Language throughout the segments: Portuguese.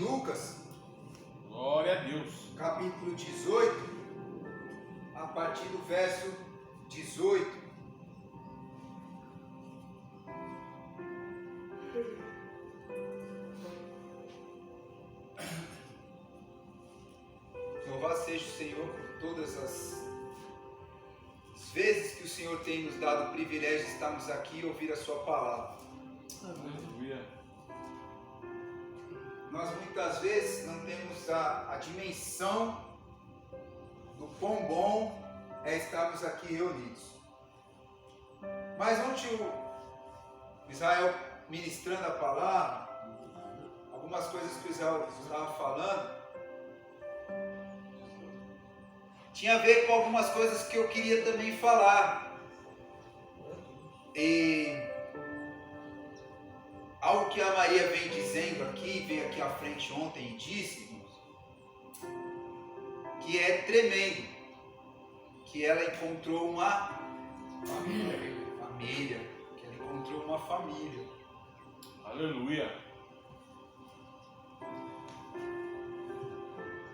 Lucas. Glória a Deus. Capítulo 18, a partir do verso 18. Louvado seja o Senhor por todas as vezes que o Senhor tem nos dado o privilégio de estarmos aqui e ouvir a sua palavra. Aleluia. Nós muitas vezes não temos a dimensão do quão bom é estarmos aqui reunidos. Mas ontem o Israel ministrando a palavra, algumas coisas que o Israel estava falando, tinha a ver com algumas coisas que eu queria também falar. E algo que a Maria vem dizendo aqui, veio aqui à frente ontem e disse, que é tremendo, que ela encontrou uma família, que ela encontrou uma família. Aleluia.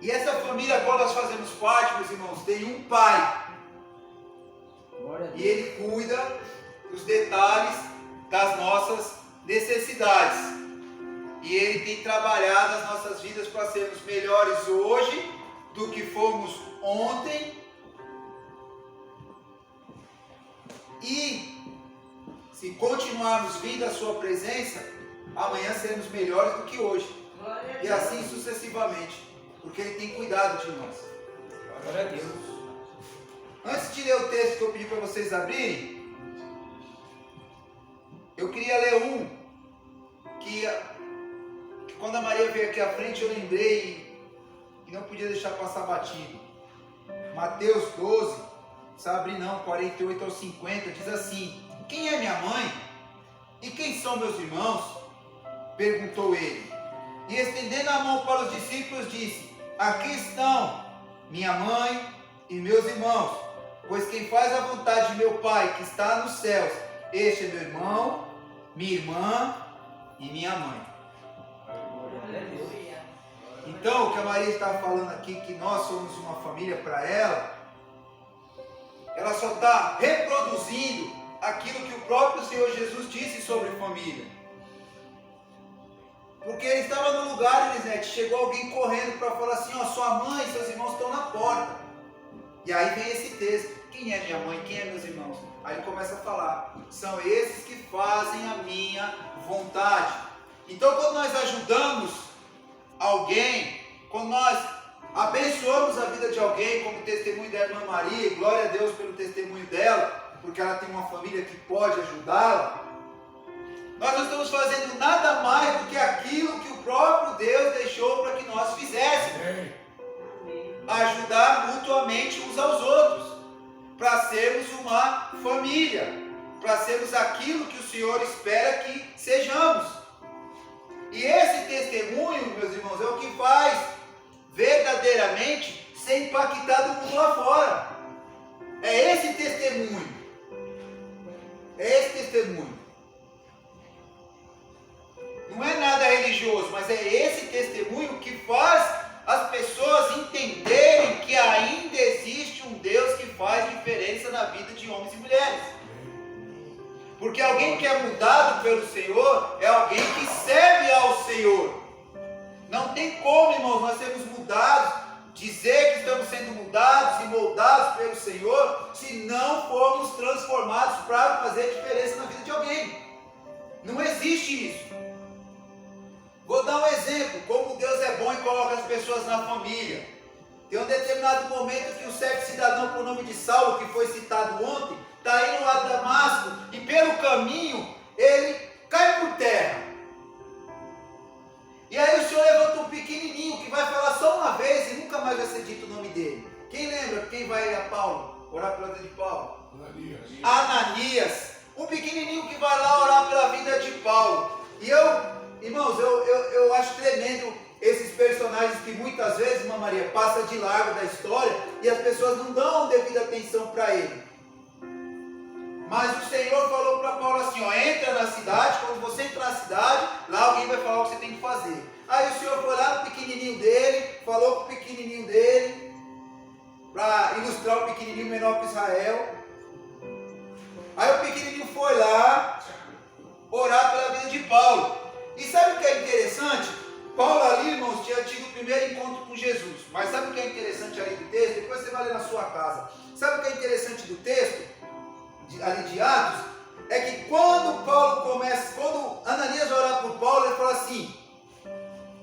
E essa família a qual nós fazemos parte, meus irmãos, tem um pai. E ele cuida dos detalhes das nossas necessidades. E ele tem trabalhado as nossas vidas para sermos melhores hoje do que fomos ontem. E se continuarmos vindo à sua presença, amanhã seremos melhores do que hoje. E assim sucessivamente. Porque ele tem cuidado de nós. Glória a Deus. Antes de ler o texto que eu pedi para vocês abrirem, eu queria ler um que quando a Maria veio aqui à frente eu lembrei e não podia deixar passar batido. Mateus 12, não precisa abrir não, 48 ao 50, diz assim: quem é minha mãe? E quem são meus irmãos? Perguntou ele. E estendendo a mão para os discípulos disse: aqui estão minha mãe e meus irmãos, pois quem faz a vontade de meu Pai que está nos céus, este é meu irmão, minha irmã e minha mãe. Então o que a Maria estava falando aqui, que nós somos uma família para ela só está reproduzindo aquilo que o próprio Senhor Jesus disse sobre família. Porque ele estava no lugar, Elisete, chegou alguém correndo para falar assim: ó, sua mãe e seus irmãos estão na porta. E aí vem esse texto: quem é minha mãe, quem é meus irmãos? Aí ele começa a falar: são esses que fazem a minha vontade. Então quando nós ajudamos alguém, quando nós abençoamos a vida de alguém, como o testemunho da irmã Maria, e glória a Deus pelo testemunho dela, porque ela tem uma família que pode ajudá-la, nós não estamos fazendo nada mais do que aquilo que o próprio Deus deixou para que nós fizéssemos. Ajudar mutuamente uns aos outros, para sermos uma família, para sermos aquilo que o Senhor espera que sejamos. E esse testemunho, meus irmãos, é o que faz verdadeiramente ser impactado no mundo lá fora. É esse testemunho. É esse testemunho. Não é nada religioso, mas é esse testemunho que faz as pessoas entenderem que ainda existe um Deus que faz diferença na vida de homens e mulheres. Porque alguém que é mudado pelo Senhor é alguém que serve ao Senhor. Não tem como, irmãos, nós sermos mudados, dizer que estamos sendo mudados e moldados pelo Senhor, se não formos transformados para fazer diferença na vida de alguém. Não existe isso. Vou dar um exemplo, como Deus é bom e coloca as pessoas na família. Tem um determinado momento que um certo cidadão com o nome de Saulo, que foi citado ontem, está indo lá a Damasco e pelo caminho ele cai por terra. E aí o Senhor levanta um pequenininho que vai falar só uma vez e nunca mais vai ser dito o nome dele. Quem lembra? Quem vai a Paulo? Orar pela vida de Paulo? Ananias. Um pequenininho que vai lá orar pela vida de Paulo. E irmãos, eu acho tremendo esses personagens que muitas vezes, irmã Maria, passa de largo da história e as pessoas não dão devida atenção para ele. Mas o Senhor falou para Paulo assim, ó, entra na cidade, quando você entra na cidade, lá alguém vai falar o que você tem que fazer. Aí o Senhor foi lá no pequenininho dele, falou com o pequenininho dele, para ilustrar o pequenininho menor que Israel. Aí o pequenininho foi lá orar pela vida de Paulo. E sabe o que é interessante? Paulo ali, irmãos, tinha tido o primeiro encontro com Jesus. Mas sabe o que é interessante ali do texto? Depois você vai ler na sua casa. Sabe o que é interessante do texto, ali de Atos? É que quando Ananias vai orar por Paulo, ele fala assim: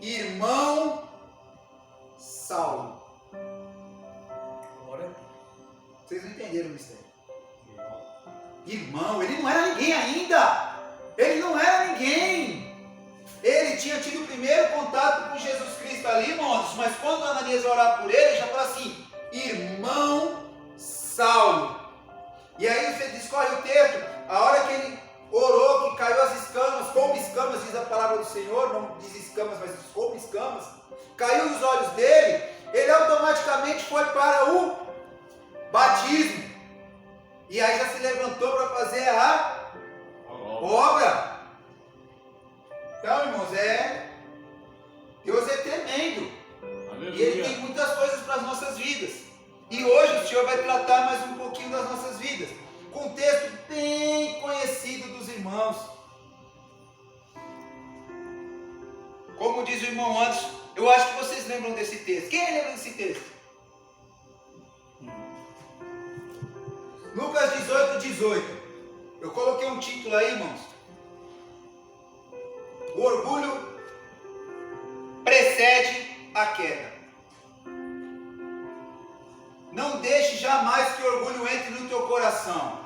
irmão Saulo. Vocês não entenderam o mistério. Irmão, ele não era ninguém ainda. Ele não era ninguém. Ele tinha tido o primeiro contato com Jesus Cristo ali, irmãos. Mas quando Ananias vai orar por ele, já fala assim: irmão Saulo. E aí você discorre o texto. A hora que ele orou, que caiu as escamas, como escamas, diz a palavra do Senhor, não diz escamas, mas diz como escamas, caiu os olhos dele, ele automaticamente foi para o batismo. E aí já se levantou para fazer a obra. Então, irmãos, Deus é tremendo. Aleluia. E Ele tem muitas coisas para as nossas vidas. E hoje o Senhor vai tratar mais um pouquinho das nossas vidas, com um texto bem conhecido dos irmãos. Como diz o irmão Anderson, eu acho que vocês lembram desse texto. Quem lembra desse texto? Lucas 18:18. Eu coloquei um título aí, irmãos. O orgulho precede a queda. Não deixe jamais que o orgulho entre no teu coração.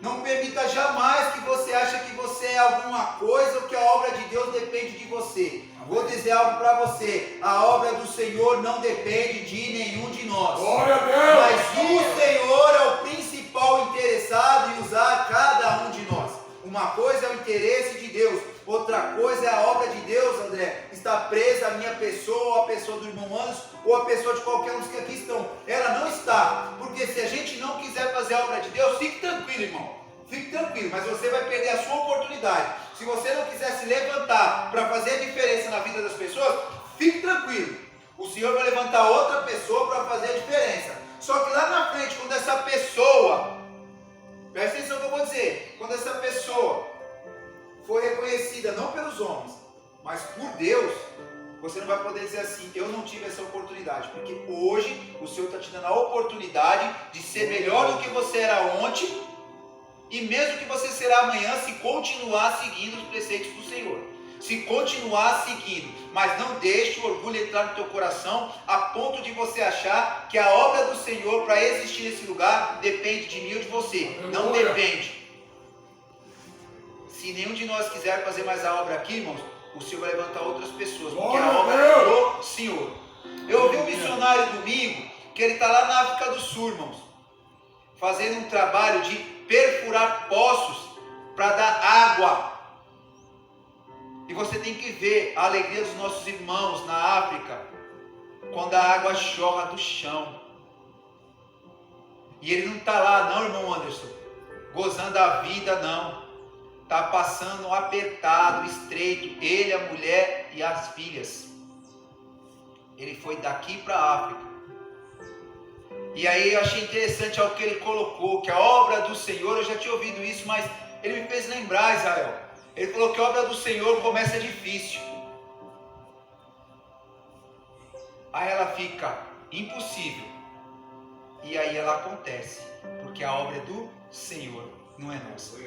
Não permita jamais que você ache que você é alguma coisa ou que a obra de Deus depende de você. Vou dizer algo para você: a obra do Senhor não depende de nenhum de nós. Glória a Deus! Mas o Senhor é o principal interessado em usar cada um de nós. Uma coisa é o interesse de Deus, outra coisa é a obra de Deus, André. Está presa a minha pessoa, ou a pessoa do irmão Anderson, ou a pessoa de qualquer um dos que aqui estão. Ela não está, porque se a gente não quiser fazer a obra de Deus, fique tranquilo, irmão. Fique tranquilo, mas você vai perder a sua oportunidade. Se você não quiser se levantar para fazer a diferença na vida das pessoas, fique tranquilo. O Senhor vai levantar outra pessoa para fazer a diferença. Só que lá na frente, quando essa pessoa, presta atenção no que eu vou dizer, quando essa pessoa for reconhecida não pelos homens, mas por Deus, você não vai poder dizer assim: eu não tive essa oportunidade, porque hoje o Senhor está te dando a oportunidade de ser melhor do que você era ontem, e mesmo que você será amanhã, se continuar seguindo os preceitos do Senhor, se continuar seguindo, mas não deixe o orgulho entrar no teu coração a ponto de você achar que a obra do Senhor para existir nesse lugar depende de mim ou de você. Não depende. Se nenhum de nós quiser fazer mais a obra aqui, irmãos, o Senhor vai levantar outras pessoas, porque a obra é do Senhor. Eu ouvi um missionário domingo, que ele está lá na África do Sul, irmãos, fazendo um trabalho de perfurar poços para dar água. E você tem que ver a alegria dos nossos irmãos na África, quando a água jorra do chão. E ele não está lá não, irmão Anderson, gozando a vida não. Está passando um apertado, estreito, ele, a mulher e as filhas. Ele foi daqui para a África. E aí eu achei interessante algo que ele colocou, que a obra do Senhor, eu já tinha ouvido isso, mas ele me fez lembrar, Israel. Ele falou que a obra do Senhor começa difícil. Aí ela fica impossível. E aí ela acontece, porque a obra é do Senhor, não é nossa.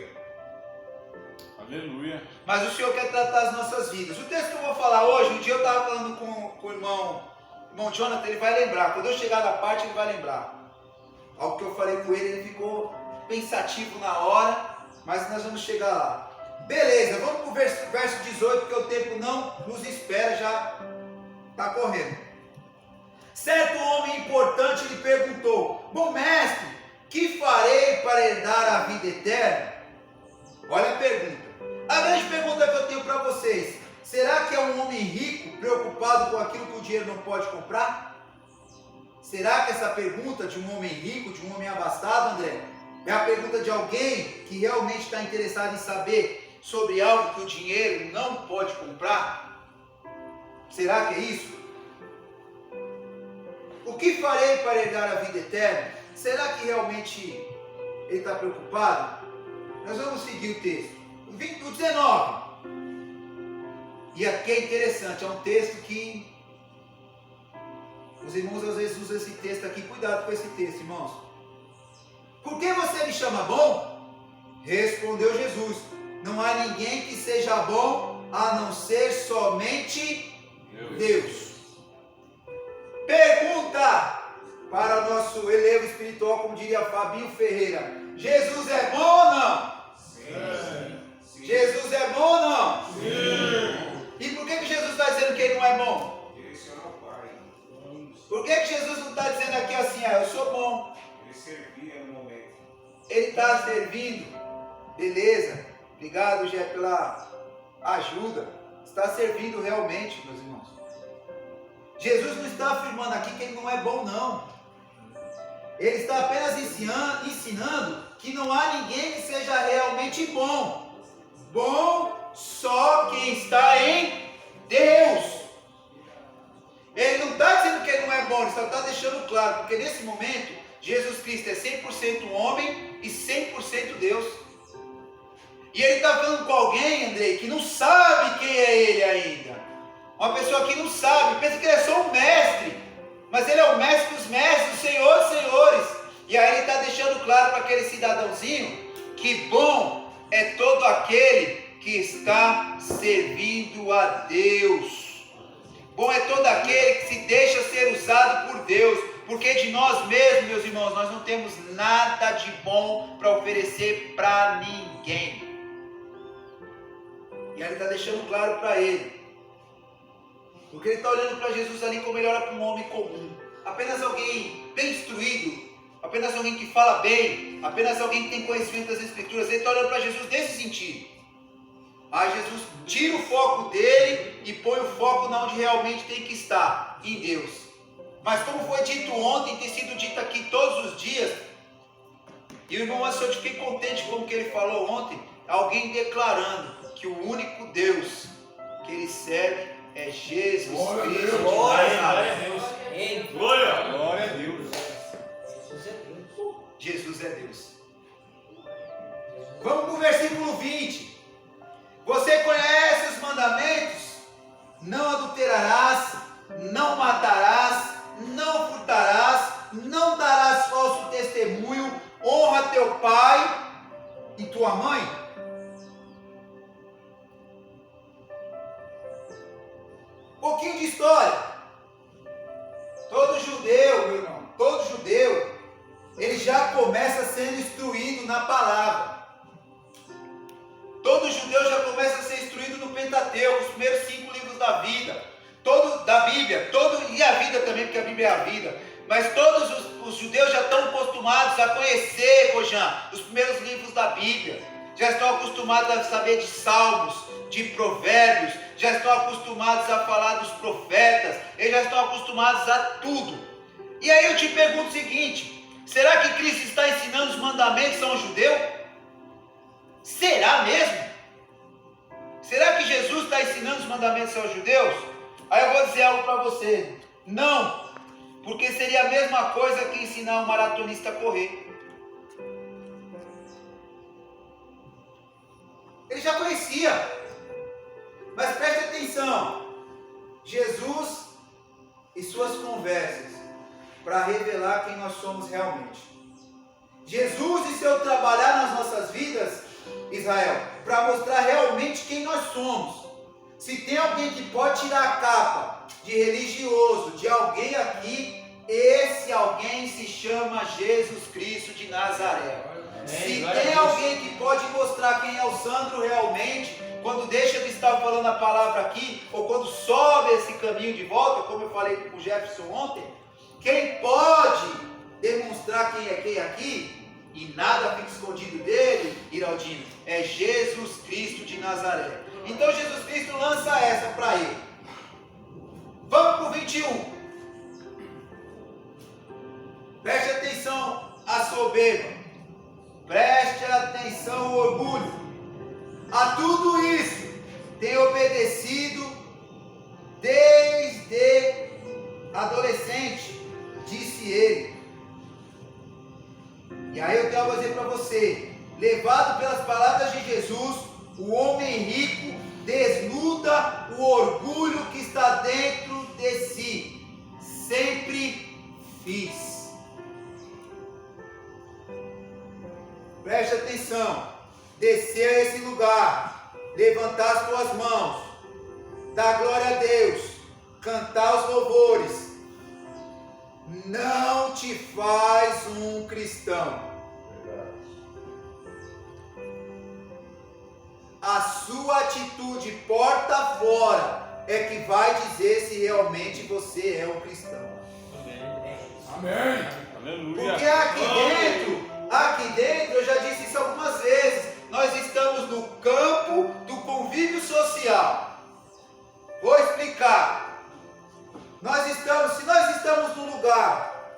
Aleluia. Mas o Senhor quer tratar as nossas vidas. O texto que eu vou falar hoje, um dia eu estava falando com o irmão Jonathan, ele vai lembrar. Quando eu chegar na parte, ele vai lembrar. Algo que eu falei com ele, ele ficou pensativo na hora, mas nós vamos chegar lá. Beleza, vamos para o verso 18, porque o tempo não nos espera, já está correndo. Certo homem importante lhe perguntou: bom mestre, que farei para herdar a vida eterna? Olha a pergunta. A grande pergunta que eu tenho para vocês: será que é um homem rico preocupado com aquilo que o dinheiro não pode comprar? Será que essa pergunta de um homem rico, de um homem abastado, André, é a pergunta de alguém que realmente está interessado em saber sobre algo que o dinheiro não pode comprar? Será que é isso? O que farei para herdar a vida eterna? Será que realmente ele está preocupado? Nós vamos seguir o texto. O 19. E aqui é interessante, é um texto que os irmãos às vezes usam esse texto aqui. Cuidado com esse texto, irmãos. Por que você me chama bom? Respondeu Jesus: não há ninguém que seja bom a não ser somente Deus. Pergunta para o nosso elevo espiritual, como diria Fabinho Ferreira: Jesus é bom ou não? Sim. Jesus é bom ou não? Sim. E por que Jesus está dizendo que ele não é bom? Esse é o Pai. Por que Jesus não está dizendo aqui assim, eu sou bom? Ele servia no momento. Ele está servindo. Beleza. Obrigado, Gé, pela ajuda. Está servindo realmente, meus irmãos. Jesus não está afirmando aqui que ele não é bom, não. Ele está apenas ensinando que não há ninguém que seja realmente bom. Bom só quem está em Deus. Ele não está dizendo que ele não é bom, ele só está deixando claro, porque nesse momento, Jesus Cristo é 100% homem e 100% Deus. E ele está falando com alguém, Andrei, que não sabe quem é ele ainda. Uma pessoa que não sabe, pensa que ele é só um mestre. Mas ele é o mestre dos mestres, o Senhor dos senhores. E aí ele está deixando claro para aquele cidadãozinho que bom é todo aquele que está servindo a Deus. Bom é todo aquele que se deixa ser usado por Deus. Porque de nós mesmos, meus irmãos, nós não temos nada de bom para oferecer para ninguém. E aí ele está deixando claro para ele. Porque ele está olhando para Jesus ali como ele olha para um homem comum. Apenas alguém bem instruído, apenas alguém que fala bem, apenas alguém que tem conhecimento das Escrituras. Ele está olhando para Jesus nesse sentido. Aí Jesus tira o foco dele e põe o foco onde realmente tem que estar, em Deus. Mas como foi dito ontem, tem sido dito aqui todos os dias, e o irmão Anderson, eu fiquei contente com o que ele falou ontem, alguém declarando que o único Deus que ele serve é Jesus Cristo. Glória a Deus. Glória a Deus. Jesus é Deus. Vamos para o versículo 20. Você conhece os mandamentos? Não adulterarás, não matarás, não furtarás, não darás falso testemunho, honra teu pai e tua mãe. Pouquinho de história. Todo judeu, meu irmão, todo judeu, ele já começa sendo instruído na palavra. Todo judeu já começa a ser instruído no Pentateuco, os primeiros 5 livros da vida, da Bíblia, e a vida também, porque a Bíblia é a vida. Mas todos os judeus já estão acostumados a conhecer, Rojan, os primeiros livros da Bíblia. Já estão acostumados a saber de salmos, de provérbios, já estão acostumados a falar dos profetas, eles já estão acostumados a tudo. E aí eu te pergunto o seguinte: será que Cristo está ensinando os mandamentos a um judeu? Será mesmo? Será que Jesus está ensinando os mandamentos aos judeus? Aí eu vou dizer algo para você: não, porque seria a mesma coisa que ensinar um maratonista a correr. Ele já conhecia. Mas preste atenção, Jesus e suas conversas para revelar quem nós somos realmente. Jesus e seu trabalhar nas nossas vidas, Israel, para mostrar realmente quem nós somos. Se tem alguém que pode tirar a capa de religioso de alguém aqui, esse alguém se chama Jesus Cristo de Nazaré. Se tem alguém que pode mostrar quem é o Sandro realmente, quando deixa de estar falando a palavra aqui, ou quando sobe esse caminho de volta, como eu falei com o Jefferson ontem, quem pode demonstrar quem é quem aqui, e nada fica escondido dele, Iraldino, é Jesus Cristo de Nazaré. Então Jesus Cristo lança essa para ele. Vamos para o 21. Preste atenção à soberba. Preste atenção ao orgulho. A tudo isso tem obedecido desde adolescente, disse ele. E aí eu tenho algo a dizer para você. Levado pelas palavras de Jesus, o homem rico desnuda o orgulho que está dentro de si. Sempre fiz. Preste atenção. Descer a esse lugar, levantar as tuas mãos, dar glória a Deus, cantar os louvores, não te faz um cristão. A sua atitude porta fora é que vai dizer se realmente você é um cristão. Amém. Aleluia. Porque aqui dentro, eu já disse isso algumas vezes, nós estamos no campo do convívio social. Vou explicar. Se nós estamos num lugar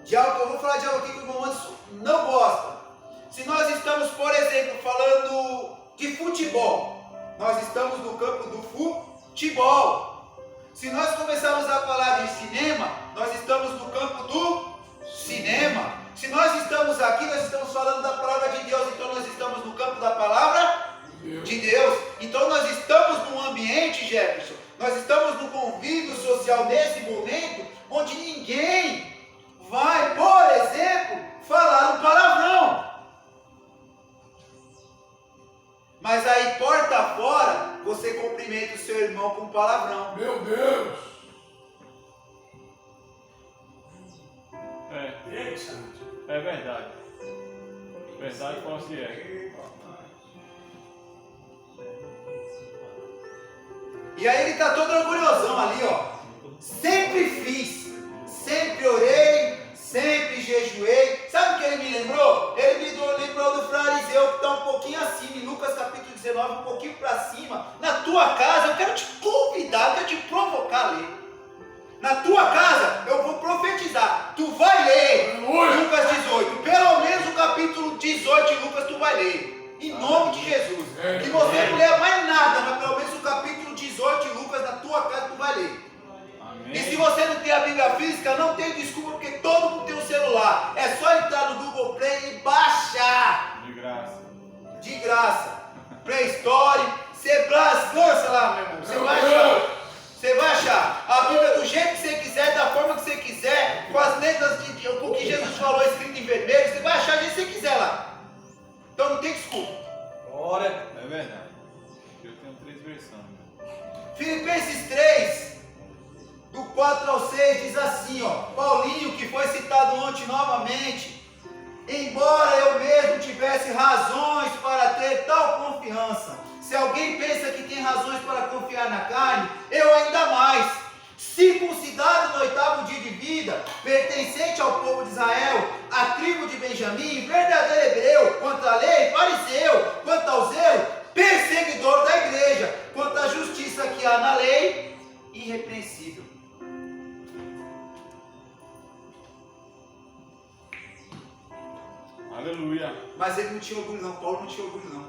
de algo, eu vou falar de algo aqui que o irmão Anderson não gosta. Se nós estamos, por exemplo, falando de futebol, nós estamos no campo do futebol. Se nós começarmos a falar de cinema, nós estamos no campo do cinema. Se nós estamos aqui, nós estamos falando da palavra de Deus, então nós estamos no campo da palavra de Deus. Então nós estamos num ambiente, Jefferson, nós estamos no convívio social nesse momento, onde ninguém vai, por exemplo, falar um palavrão. Mas aí, porta fora, você cumprimenta o seu irmão com palavrão. Meu Deus! É verdade. Verdade qual se é. E aí ele está todo orgulhosão ali, ó. Sempre fiz, sempre orei, sempre jejuei. Sabe o que ele me lembrou? Ele me lembrou do fariseu que está um pouquinho acima, em Lucas capítulo 19, um pouquinho para cima. Na tua casa, eu quero te convidar, eu quero te provocar a ler. Na tua casa, eu vou profetizar. Tu vai ler Lucas 18. Pelo menos o capítulo 18 de Lucas tu vai ler. Em nome de Jesus. E você não lê mais nada, mas pelo menos o capítulo 18 de Lucas na tua casa tu vai ler. Amém. E se você não tem a Bíblia física, não tem desculpa, porque todo mundo tem um celular. É só entrar no Google Play e baixar. De graça. De graça. Play Store. Você lança lá, meu irmão. Você vai achar. Você vai achar a Bíblia do jeito que você quiser, da forma que você quiser, com as letras com o que Jesus falou escrito em vermelho. Você vai achar do jeito que você quiser lá. Então não tem desculpa. Ora, é verdade. Eu tenho 3 versões. Filipenses 3, do 4 ao 6, diz assim, ó. Paulinho, que foi citado ontem novamente. Embora eu mesmo tivesse razões para ter tal confiança, se alguém pensa que tem razões para confiar na carne, eu ainda mais. Circuncidado no 8º dia de vida, pertencente ao povo de Israel, à tribo de Benjamim, verdadeiro hebreu, quanto à lei, fariseu, quanto ao zelo, perseguidor da igreja, quanto à justiça que há na lei, irrepreensível. Aleluia. Mas ele não tinha orgulho não, Paulo não tinha orgulho não.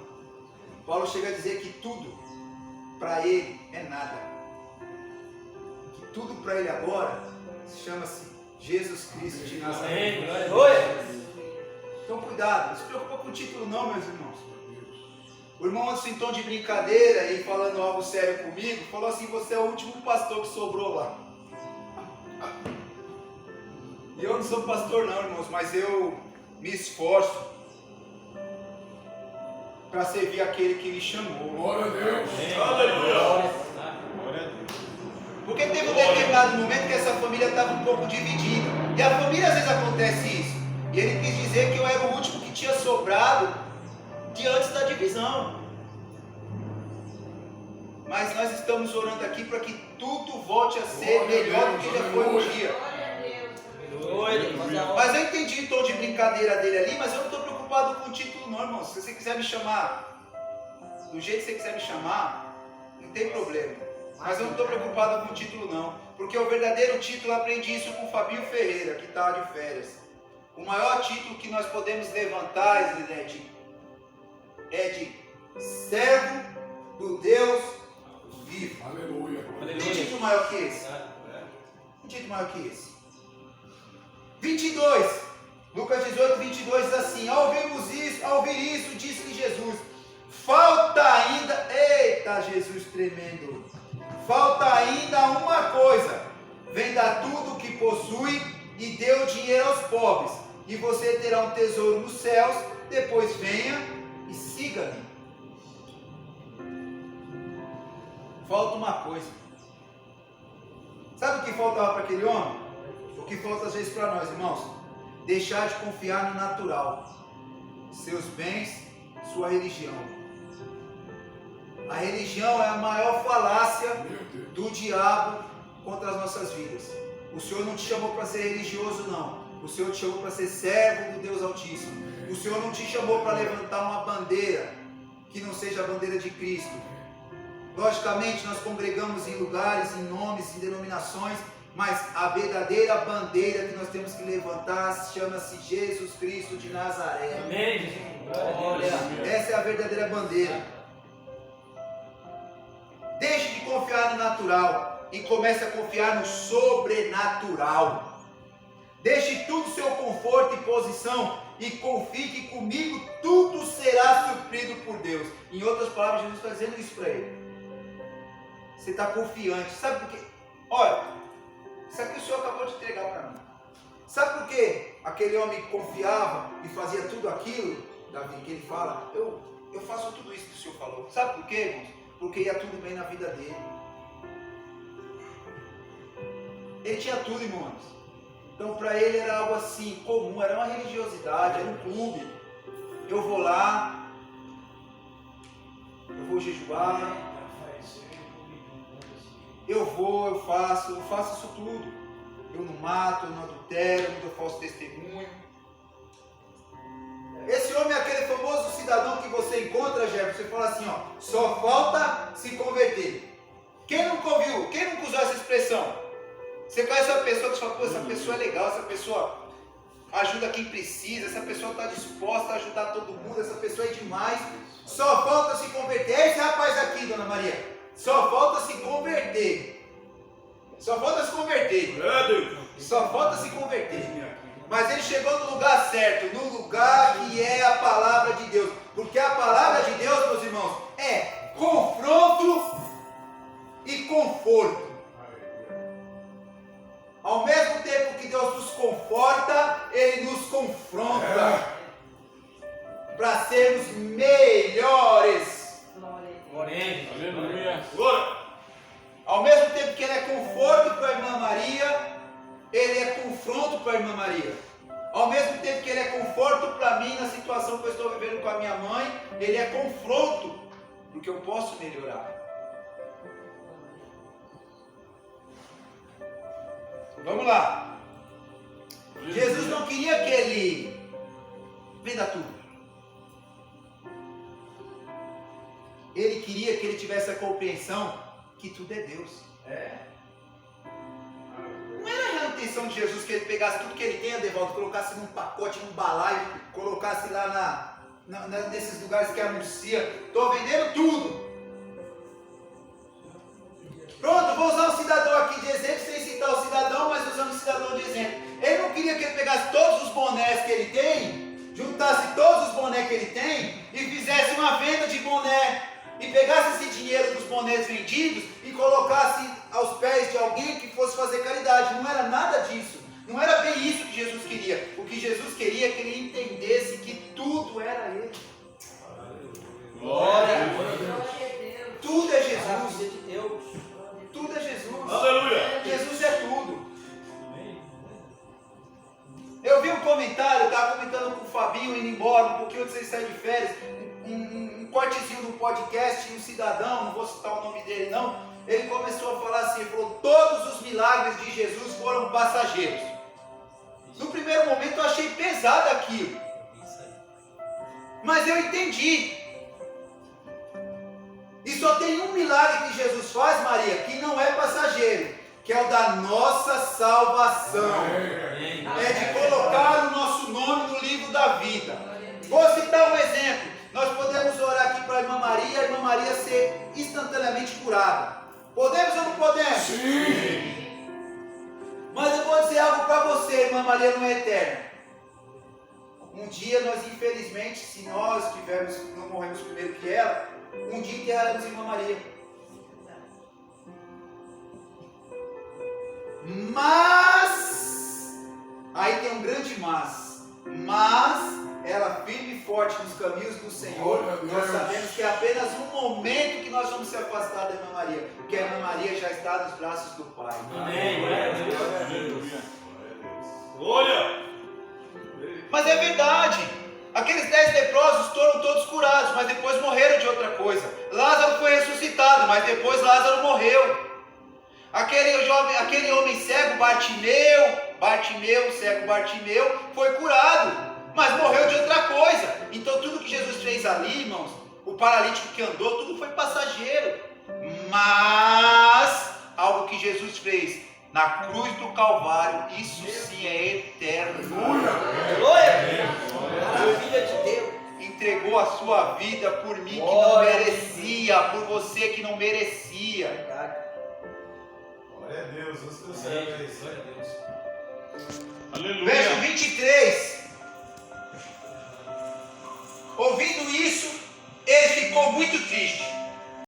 Paulo chega a dizer que tudo para ele é nada. Que tudo para ele agora chama-se Jesus Cristo de Nazaré. Então cuidado, não se preocupa com o título não, meus irmãos. O irmão Anderson, em tom de brincadeira e falando algo sério comigo, falou assim: você é o último pastor que sobrou lá. E eu não sou pastor não, irmãos, mas eu me esforço para servir aquele que me chamou. Glória a Deus. Aleluia. Glória a Deus. Porque teve um determinado momento que essa família estava um pouco dividida. E a família às vezes acontece isso. E ele quis dizer que eu era o último que tinha sobrado diante da divisão. Mas nós estamos orando aqui para que tudo volte a ser melhor do que já foi um dia. Mas eu entendi o tom de brincadeira dele ali, mas eu não estou preocupado com o título não, irmão. Se você quiser me chamar do jeito que você quiser me chamar, não tem problema. Mas eu não estou preocupado com o título não. Porque o verdadeiro título, eu aprendi isso com o Fabinho Ferreira, que estava de férias. O maior título que nós podemos levantar, Islinete, é de servo do Deus vivo. Aleluia. Tem título maior que esse? Um título maior que esse. 22. Lucas 18, 22 diz assim: ao ouvir isso, disse-lhe Jesus: falta ainda, eita Jesus tremendo, falta ainda uma coisa, venda tudo o que possui e dê o dinheiro aos pobres, e você terá um tesouro nos céus, depois venha e siga-me. Falta uma coisa. Sabe o que faltava para aquele homem? O que falta às vezes para nós, irmãos? Deixar de confiar no natural, seus bens, sua religião. A religião é a maior falácia do diabo contra as nossas vidas. O Senhor não te chamou para ser religioso, não. O Senhor te chamou para ser servo do Deus Altíssimo. O Senhor não te chamou para levantar uma bandeira que não seja a bandeira de Cristo. Logicamente, nós congregamos em lugares, em nomes, em denominações, mas a verdadeira bandeira que nós temos que levantar chama-se Jesus Cristo de Nazaré. Amém. Essa é a verdadeira bandeira. Deixe de confiar no natural e comece a confiar no sobrenatural. Deixe tudo seu conforto e posição e confie que comigo tudo será suprido por Deus. Em outras palavras, Jesus está dizendo isso para ele. Você está confiante. Sabe por quê? Olha, isso aqui o Senhor acabou de entregar para mim. Sabe por quê? Aquele homem confiava e fazia tudo aquilo, Davi, que ele fala, eu faço tudo isso que o Senhor falou. Sabe por quê, irmãos? Porque ia tudo bem na vida dele. Ele tinha tudo, irmãos. Então para ele era algo assim, comum, era uma religiosidade, era um clube. Eu vou lá, eu vou jejuar, eu faço isso tudo. Eu não mato, eu não adultero, eu não dou falso testemunho. Esse homem é aquele famoso cidadão que você encontra, Jefferson, você fala assim, ó, só falta se converter. Quem nunca ouviu? Quem nunca usou essa expressão? Você conhece uma pessoa que fala, pô, essa pessoa é legal, essa pessoa ajuda quem precisa, essa pessoa está disposta a ajudar todo mundo, essa pessoa é demais. Só falta se converter. É esse rapaz aqui, dona Maria. Só falta se converter. Só falta se converter. Só falta se converter. Mas ele chegou no lugar certo, no lugar que é a palavra de Deus. Porque a palavra de Deus, meus irmãos, é confronto e conforto. Ao mesmo tempo que Deus nos conforta, Ele nos confronta para sermos melhores. Aleluia. Ao mesmo tempo que Ele é conforto para a irmã Maria, Ele é confronto para a irmã Maria. Ao mesmo tempo que Ele é conforto para mim na situação que eu estou vivendo com a minha mãe, Ele é confronto, porque eu posso melhorar. Vamos lá. Jesus não queria que ele venda tudo. Ele queria que ele tivesse a compreensão que tudo é Deus. Não era a intenção de Jesus que ele pegasse tudo que ele tem, Adevaldo, colocasse num pacote, num balaio, colocasse lá nesses lugares que anuncia, estou vendendo tudo. Pronto, vou usar um cidadão aqui de exemplo, sem citar o cidadão, mas usando o cidadão de exemplo. Ele não queria que ele pegasse todos os bonés que ele tem, juntasse todos os bonés que ele tem e fizesse uma venda de boné e pegasse esse dinheiro dos bonés vendidos e colocasse aos pés de alguém que fosse fazer caridade. Não era nada disso. Não era bem isso que Jesus queria. O que Jesus queria é que ele entendesse que tudo era Ele. Glória. Tudo é Jesus. Tudo é Jesus. Aleluia. Jesus é tudo. Eu vi um comentário, eu estava comentando com o Fabinho indo embora, um pouquinho antes de sair de férias, um cortezinho do podcast, um cidadão, não vou citar o nome dele não, ele começou a falar assim, ele falou, todos os milagres de Jesus foram passageiros. No primeiro momento eu achei pesado aquilo, mas eu entendi. E só tem um milagre que Jesus faz, Maria, que não é passageiro, que é o da nossa salvação. É de colocar o nosso nome no livro da vida. Vou citar um exemplo. Nós podemos orar aqui para a irmã Maria ser instantaneamente curada. Podemos ou não podemos? Sim. você, irmã Maria, não é eterna? Um dia nós, infelizmente, se nós não morremos primeiro que ela, um dia enterraremos a irmã Maria. Mas, aí tem um grande mas ela firme e forte nos caminhos do Senhor, nós sabemos que é apenas um momento que nós vamos se afastar da irmã Maria, porque a irmã Maria já está nos braços do Pai. Amém. Glória. Mas é verdade, aqueles 10 leprosos foram todos curados, mas depois morreram de outra coisa. Lázaro foi ressuscitado, mas depois Lázaro morreu. Aquele homem cego, cego Bartimeu, foi curado, mas morreu de outra coisa. Então tudo que Jesus fez ali, irmãos, o paralítico que andou, tudo foi passageiro. Mas algo que Jesus fez na cruz do Calvário, isso sim é eterno. Glória a Deus. De Deus. Entregou a sua vida por mim que não merecia, por você que não merecia. Glória a Deus, os teus servos. Aleluia. Verso 23,